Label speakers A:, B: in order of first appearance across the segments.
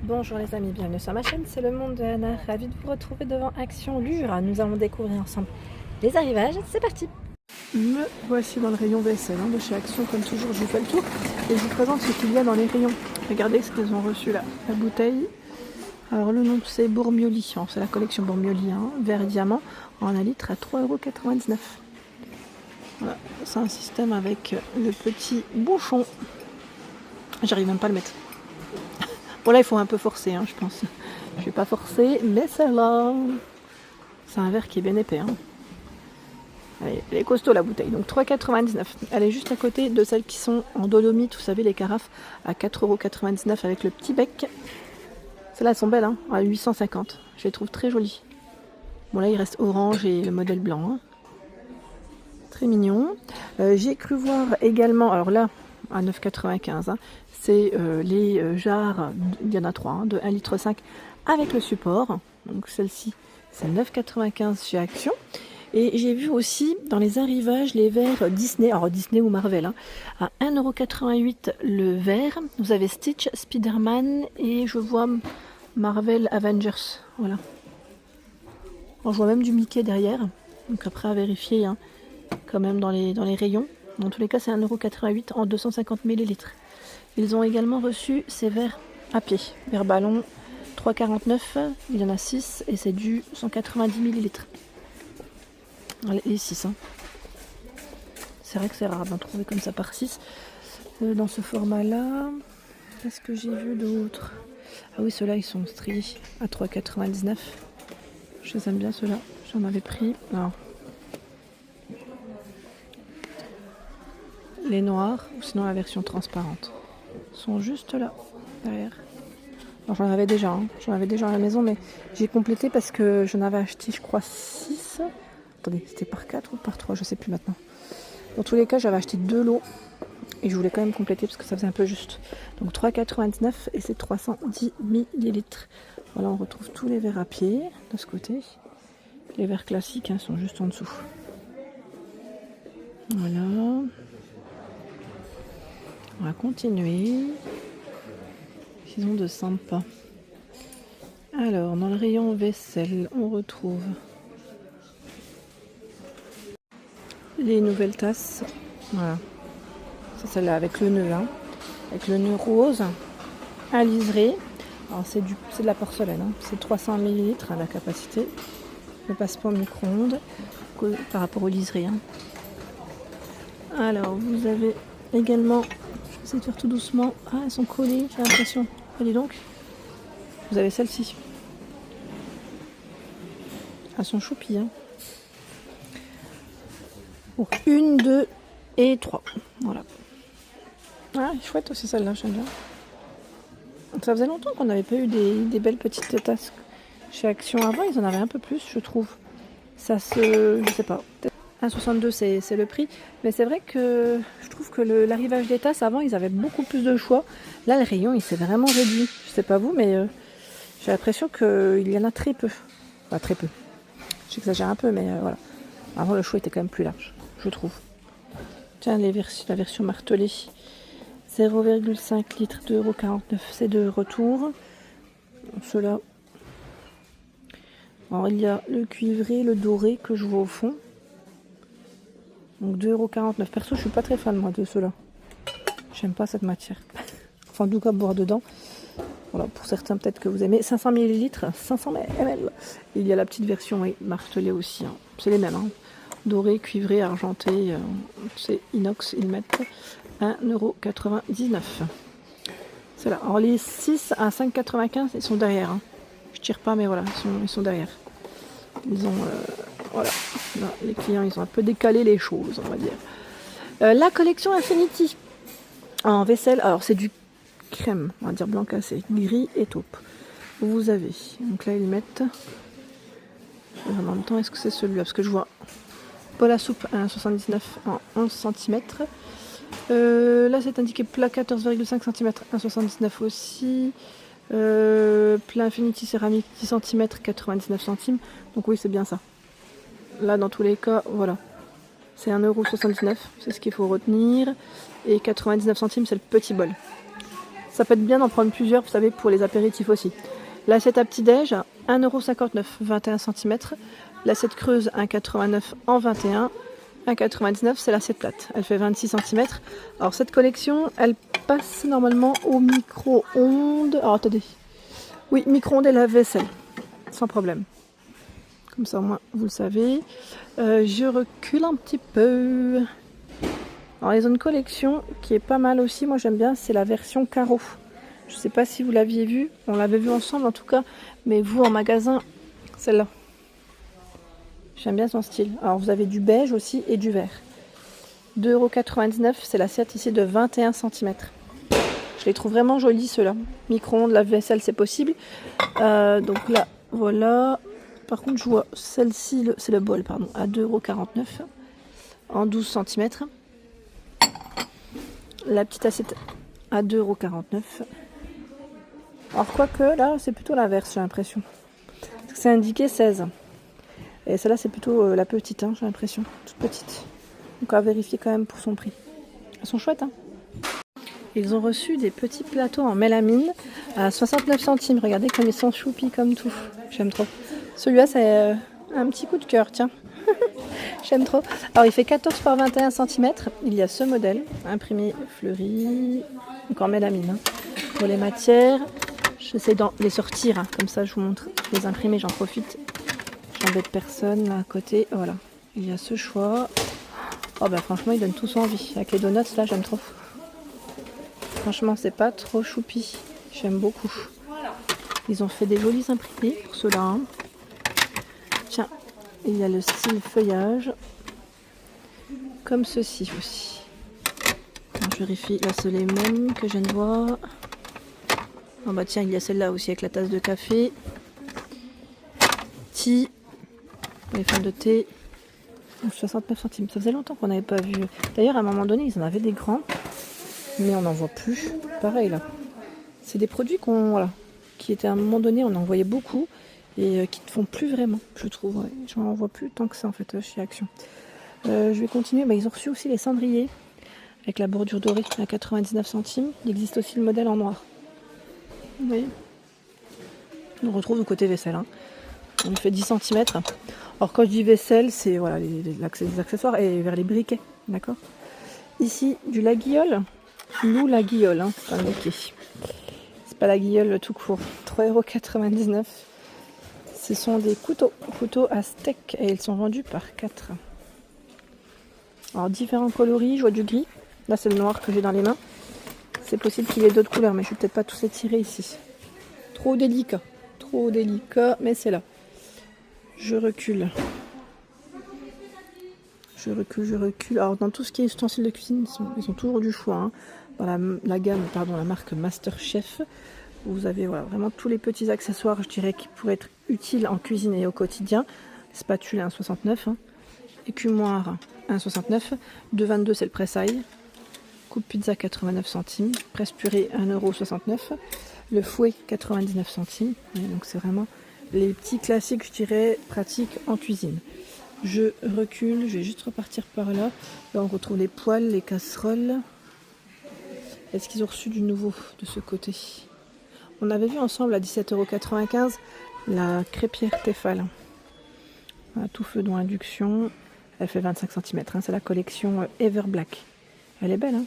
A: Bonjour les amis, bienvenue sur ma chaîne, c'est le monde de Anna, ravie de vous retrouver devant Action Lure. Nous allons découvrir ensemble les arrivages, c'est parti. Me voici dans le rayon vaisselle de chez Action, comme toujours je vous fais le tour et je vous présente ce qu'il y a dans les rayons. Regardez ce qu'ils ont reçu là, la bouteille. Alors le nom c'est Bourmioli, c'est la collection Bourmioli, vert diamant, en 1 litre à 3,99 €. Voilà, c'est un système avec le petit bouchon. J'arrive même pas à le mettre. Bon là il faut un peu forcer je pense. Je vais pas forcer mais c'est là. C'est un verre qui est bien épais. Allez, elle est costaud la bouteille. Donc 3,99 €. Elle est juste à côté de celles qui sont en dolomite. Vous savez les carafes à 4,99 € avec le petit bec. Celles-là sont belles à 850. Je les trouve très jolies. Bon là il reste orange et le modèle blanc. Très mignon. J'ai cru voir également, alors là à 9,95 €, c'est les jarres, il y en a 3, de 1,5 litre avec le support. Donc celle-ci c'est 9,95 € chez Action. Et j'ai vu aussi dans les arrivages les verres Disney, alors Disney ou Marvel, à 1,88 € le verre. Vous avez Stitch, Spider-Man et je vois Marvel Avengers. Voilà. Alors, je vois même du Mickey derrière. Donc après à vérifier quand même dans les rayons. Dans tous les cas, c'est 1,88 € en 250 ml. Ils ont également reçu ces verres à pied, verre ballon 3,49 €. Il y en a 6 et c'est du 190 ml. Les 6. C'est vrai que c'est rare d'en trouver comme ça par 6 dans ce format-là. Qu'est-ce que j'ai vu d'autre? Ah oui, ceux-là, ils sont striés à 3,99 €. Je les aime bien, ceux-là. J'en avais pris. Alors, les noirs, ou sinon la version transparente, sont juste là, derrière. Alors, j'en avais déjà à la maison, mais j'ai complété parce que j'en avais acheté, je crois, 6. Attendez, c'était par 4 ou par 3, je sais plus maintenant. Dans tous les cas, j'avais acheté 2 lots et je voulais quand même compléter parce que ça faisait un peu juste. Donc 3,99 € et c'est 310 ml. Voilà, on retrouve tous les verres à pied de ce côté. Les verres classiques sont juste en dessous. Voilà. On va continuer. Ils ont de sympa. Alors, dans le rayon vaisselle, on retrouve les nouvelles tasses. Voilà. C'est celle-là avec le nœud, avec le nœud rose, à liseré. Alors c'est de la porcelaine, c'est 300 ml la capacité. Ne passe pas au micro-ondes par rapport au liseré. Alors vous avez également, je vais essayer de faire tout doucement. Ah, elles sont collées, j'ai l'impression. Allez donc. Vous avez celle-ci. Elles sont choupies. Donc 1, 2 et 3. Voilà. Ah, chouette aussi celle-là, j'aime bien. Ça faisait longtemps qu'on n'avait pas eu des belles petites tasses chez Action. Avant, ils en avaient un peu plus, je trouve. Ça je sais pas. 1,62 € c'est le prix. Mais c'est vrai que je trouve que l'arrivage des tasses, avant, ils avaient beaucoup plus de choix. Là, le rayon, il s'est vraiment réduit. Je sais pas vous, mais j'ai l'impression qu'il y en a très peu. Enfin, très peu. J'exagère un peu, mais voilà. Avant, le choix était quand même plus large, je trouve. Tiens, la version martelée. 0,5 litres, 2,49 €, c'est de retour. Ceux-là. Alors il y a le cuivré, le doré que je vois au fond. Donc 2,49 €. Perso, je suis pas très fan moi de ceux-là. J'aime pas cette matière. Enfin, en tout cas, boire dedans. Voilà, pour certains peut-être que vous aimez. 500 ml, 500 ml. Il y a la petite version martelée aussi. C'est les mêmes. Doré, cuivré, argenté. C'est inox, ils mettent 1,99 €. C'est là. Alors les 6 à 5,95 €, ils sont derrière. Je tire pas, mais voilà, ils sont derrière. Ils ont, voilà. Là, les clients, ils ont un peu décalé les choses, on va dire. La collection Infinity en vaisselle. Alors c'est du crème, on va dire blanc cassé, gris et taupe. Vous avez. Donc là, ils mettent. En même temps, est-ce que c'est celui-là? Parce que je vois bol à soupe 1,79 € en 11 cm. Là c'est indiqué plat 14,5 cm, 1,79 € aussi. Plat Infinity céramique 10 cm, 99 centimes. Donc oui, c'est bien ça. Là dans tous les cas, voilà. C'est 1,79 €, c'est ce qu'il faut retenir. Et 99 centimes, c'est le petit bol. Ça peut être bien d'en prendre plusieurs, vous savez, pour les apéritifs aussi. L'assiette à petit-déj, 1,59 €, 21 cm. L'assiette creuse, 1,89 € en 21. 1,99 €, c'est l'assiette plate. Elle fait 26 cm. Alors cette collection, elle passe normalement au micro-ondes. Alors attendez. Oui, micro-ondes et lave-vaisselle. Sans problème. Comme ça, au moins, vous le savez. Je recule un petit peu. Alors, les zones collection, qui est pas mal aussi, moi j'aime bien, c'est la version carreau. Je sais pas si vous l'aviez vu, on l'avait vu ensemble en tout cas, mais vous en magasin, celle-là. J'aime bien son style. Alors, vous avez du beige aussi et du vert. 2,99 €, c'est l'assiette ici de 21 cm. Je les trouve vraiment jolis ceux-là. Micro-ondes, lave-vaisselle, c'est possible. Donc là, voilà. Par contre, je vois celle-ci, c'est le bol, pardon, à 2,49 € en 12 cm. La petite assiette à 2,49 €. Alors, quoique, là, c'est plutôt l'inverse, j'ai l'impression. Parce que c'est indiqué 16. Et celle-là, c'est plutôt la petite, hein, j'ai l'impression. Toute petite. Donc, à vérifier quand même pour son prix. Elles sont chouettes, hein. Ils ont reçu des petits plateaux en mélamine à 69 centimes. Regardez comme ils sont choupis comme tout. J'aime trop. Celui-là, c'est un petit coup de cœur, tiens. J'aime trop. Alors, il fait 14 par 21 cm. Il y a ce modèle, imprimé fleuri, donc en mélamine. Hein. Pour les matières, j'essaie de les sortir. Hein. Comme ça, je vous montre les imprimés, j'en profite. J'embête personne là à côté. Voilà. Il y a ce choix. Oh, bah, franchement, il donne tous envie. Avec les donuts, là, j'aime trop. Franchement, c'est pas trop choupi. J'aime beaucoup. Ils ont fait des jolis imprimés pour ceux-là. Hein. Tiens, il y a le style feuillage. Comme ceci aussi. Alors, je vérifie. Là, c'est les mêmes que je viens de voir. Oh bah tiens, il y a celle-là aussi avec la tasse de café. Tea. Les fans de thé. 69 centimes. Ça faisait longtemps qu'on n'avait pas vu. D'ailleurs, à un moment donné, ils en avaient des grands. Mais on n'en voit plus. Pareil là. C'est des produits qui étaient à un moment donné, on en voyait beaucoup et qui ne font plus vraiment, je trouve. Ouais. J'en vois plus tant que ça en fait chez Action. Je vais continuer. Bah, ils ont reçu aussi les cendriers avec la bordure dorée à 99 centimes. Il existe aussi le modèle en noir. Vous voyez, on retrouve le côté vaisselle. Hein. On fait 10 cm. Alors quand je dis vaisselle, c'est voilà, les accessoires et vers les briquets. D'accord. Ici, du la guiole. Lou la guiole, hein, c'est indiqué. C'est pas la guiole tout court. 3,99 €. Ce sont des couteaux à steak et ils sont vendus par 4. Alors différents coloris, je vois du gris. Là c'est le noir que j'ai dans les mains. C'est possible qu'il y ait d'autres couleurs, mais je vais peut-être pas tous les tirer ici. Trop délicat, mais c'est là. Je recule. Je recule. Alors dans tout ce qui est ustensiles de cuisine, ils ont toujours du choix. Hein. Dans la marque MasterChef, vous avez vraiment tous les petits accessoires, je dirais, qui pourraient être utiles en cuisine et au quotidien. Spatule 1,69 €, hein. Écumoire 1,69 €, 2,22 € c'est le presse-ail. Coupe pizza 89 centimes, presse purée 1,69 €, le fouet 99 centimes. Et donc c'est vraiment les petits classiques, je dirais, pratiques en cuisine. Je recule, je vais juste repartir par là. Là on retrouve les poêles, les casseroles. Est-ce qu'ils ont reçu du nouveau de ce côté? On avait vu ensemble à 17,95 € la crêpière Tefal. À tout feu dont induction. Elle fait 25 cm. Hein. C'est la collection Ever Black. Elle est belle. Hein,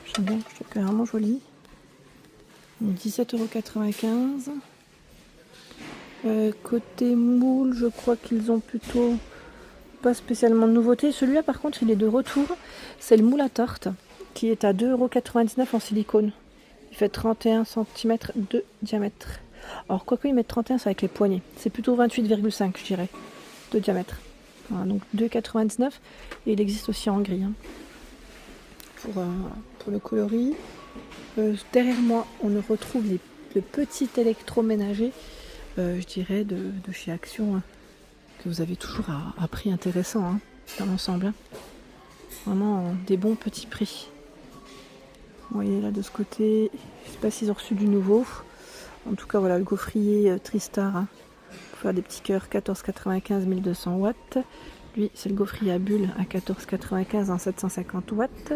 A: j'aime bien, je trouve qu'elle est vraiment jolie. 17,95 €. Côté moule, je crois qu'ils ont plutôt pas spécialement de nouveauté. Celui-là, par contre, il est de retour. C'est le moule à tarte qui est à 2,99 € en silicone. Il fait 31 cm de diamètre. Alors, quoique ils mettent 31, c'est avec les poignées. C'est plutôt 28,5, je dirais, de diamètre. Voilà, donc 2,99 €. Et il existe aussi en gris. Hein, pour le coloris. Derrière moi, on retrouve le petit électroménager, je dirais, de chez Action, hein, que vous avez toujours à prix intéressant hein, dans l'ensemble. Hein. Vraiment des bons petits prix. Vous voyez là de ce côté, je ne sais pas s'ils ont reçu du nouveau. En tout cas, voilà le gaufrier Tristar hein, pour faire des petits cœurs 14,95 1200 watts. Lui, c'est le gaufrier à bulles à 14,95 en 750 watts.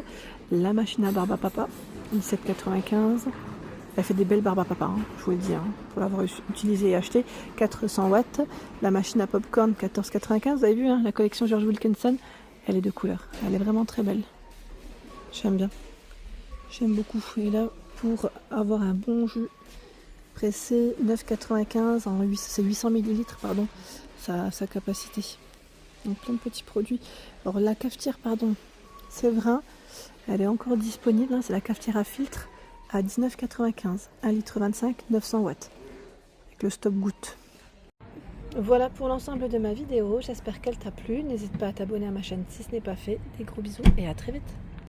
A: La machine à barbe à papa, 17,95. Elle fait des belles barbes à papa, hein, je vous le dis, hein, pour l'avoir utilisé et acheté. 400 watts. La machine à popcorn, 14,95. Vous avez vu, hein, la collection George Wilkinson, elle est de couleur. Elle est vraiment très belle. J'aime bien. J'aime beaucoup. Et là, pour avoir un bon jus pressé, 9,95 en 8, c'est 800 ml, pardon, sa capacité. Donc plein de petits produits. Alors la cafetière, pardon, Séverin, elle est encore disponible, hein, c'est la cafetière à filtre à 19,95, 1,25 litre, 900 watts, avec le stop goutte. Voilà pour l'ensemble de ma vidéo, j'espère qu'elle t'a plu. N'hésite pas à t'abonner à ma chaîne si ce n'est pas fait. Des gros bisous et à très vite.